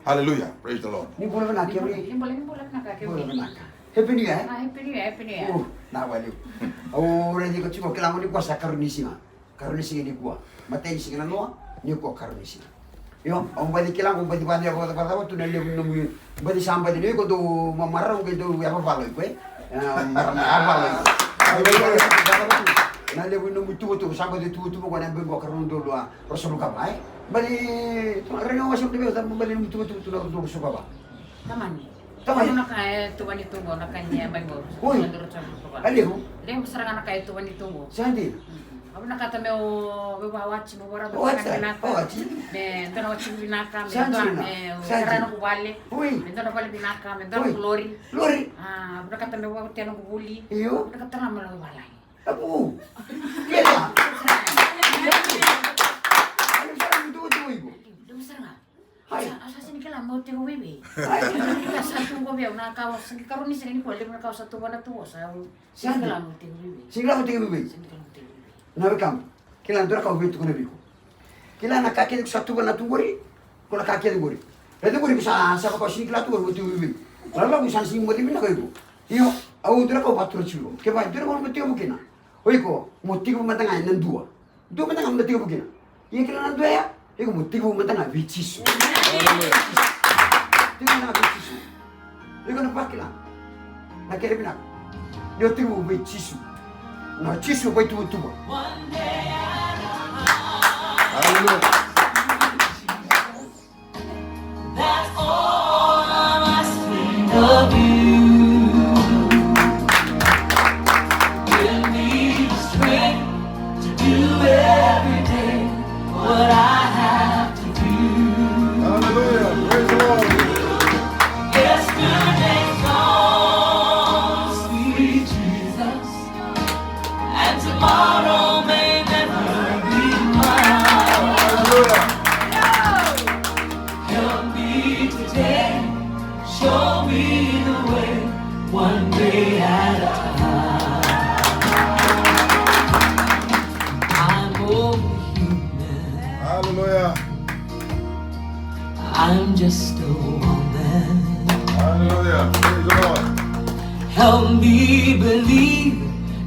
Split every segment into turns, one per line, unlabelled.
Hallelujah. Praise the Lord.
Ni boleh nak kiri.
Boleh nak kaki.
Boleh nak. Happy New Year.
Happy New Year.
Oh, nak balik. Oh, ready ko chibo kailangan ni ko sa karunisi nga. Karunisi ni ko. Matay si kanano, ni ko karunisi. Yo, ang balik kailangan kung balik ba niya ko tu na lebu nung balik samba ni ko do mamarang ko do ya pabalo ko eh. Marang na lebu nung tu samba tu ko na bengo karun do doa rasul ka ba eh. Bali reno wasyo dibe ta bali tu na do so ka ba.
Taman.
Taman
na kaya tuwan itu mo na kanya bengo.
Uy. Aliho.
Lem serangan na kaya tuwan itu mo.
Sandi.
Ako nakata me o wawachi mo bara do
Wachi.
me dono wachi binaka me
Sanji
dono
na.
me
Sanji.
serano ko bale
Uy.
me dono bale binaka me dono
Uy.
lori
Lori.
ako nakata me wa tiano ko buli
Iyo.
nakata na malo balay
Apo. Kaya. Ano sa mo tu ibo?
do seranga
Hai.
asa sini kala mo te ko bebe
Hai.
ka satu ko be na ka sa karoni sini ko le na ka satu bana tu sa
Sanji.
kala mo te ko bebe
Singla mo tingin bibig.
sini kala mo te ko bebe
Nawe kam. Kila ndora ka ubitu kuna biko. Kila na kake ku satu bana tugori. Kula kake de gori. Ede gori bisa sa ka sini kila tu mo tu bibig. Lala ku san sini mo di mina ko ibo. Iyo, au ndora ka patro chulo. Ke ba ndora mo te mo kina. Oiko, mo tigo matanga nan dua. Dua matanga mo tigo kina. Iya kila nan dua ya. Iko mo tigo matanga bichisu. Tigo na bichisu. Iko na pakila. Na kere bina. Yo tigo bichisu. Na chisu bai tu tu.
Hallelujah.
That's all I'm asking of you. Give me the strength to do every day what I have to do.
Hallelujah. Praise the Lord.
Yesterday's gone, sweet Jesus, and tomorrow may never be mine.
Hallelujah.
Help me today, show me the way, one day at a time. I'm only human,
Hallelujah.
I'm just a woman.
Hallelujah. Praise the Lord.
Help me believe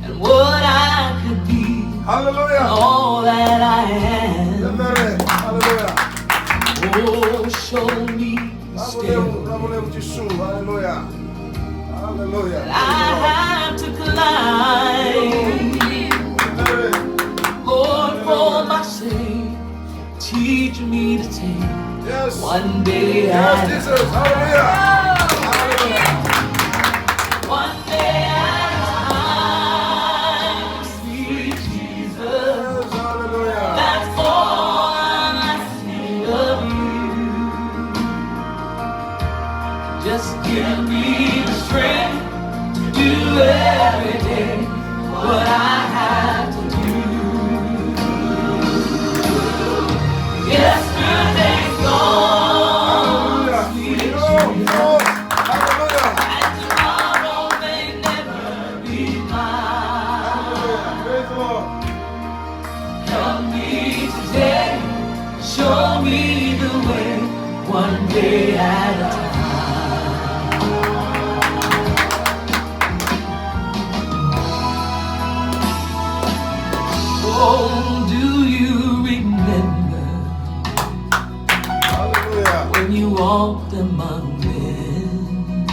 in what I could be,
Hallelujah.
all that I am.
Hallelujah.
Oh, show me the stairway
Hallelujah. Hallelujah.
I have to climb. Lord, for my sake, teach me to take
Yes.
one day
Yes,
at a
Jesus. Hallelujah. Hallelujah.
one day at a time. Sweet Jesus,
Yes, hallelujah.
that's all I'm asking of you. Just give me the strength to do every day what I have to do. Yesterday's gone,
Hallelujah.
sweet
Oh, hallelujah.
and tomorrow may never be mine.
Hallelujah. Praise the Lord.
Help me today, show me the way, one day at a time. Oh, do you remember
Hallelujah.
when you walked among men?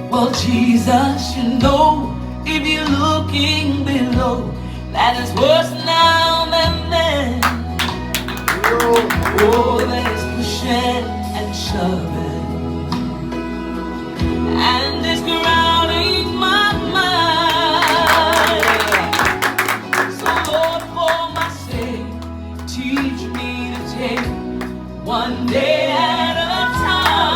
Well, Jesus, you know, if you're looking below, that is worse now than then. Oh, there's pushing and shoving, and it's crowding my mind. So Lord, for my sake, teach me to take one day at a time.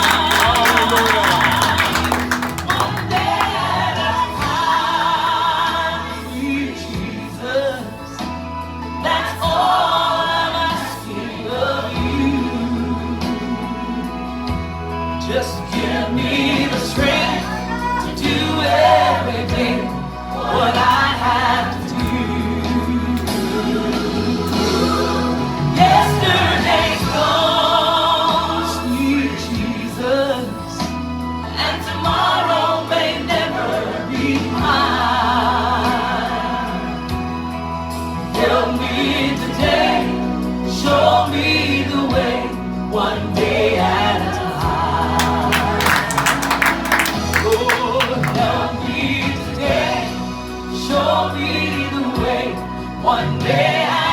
One day at a time, sweet Jesus. That's all I'm asking of you. Just give me the strength to do every day what I have to do. Yesterday's gone, say I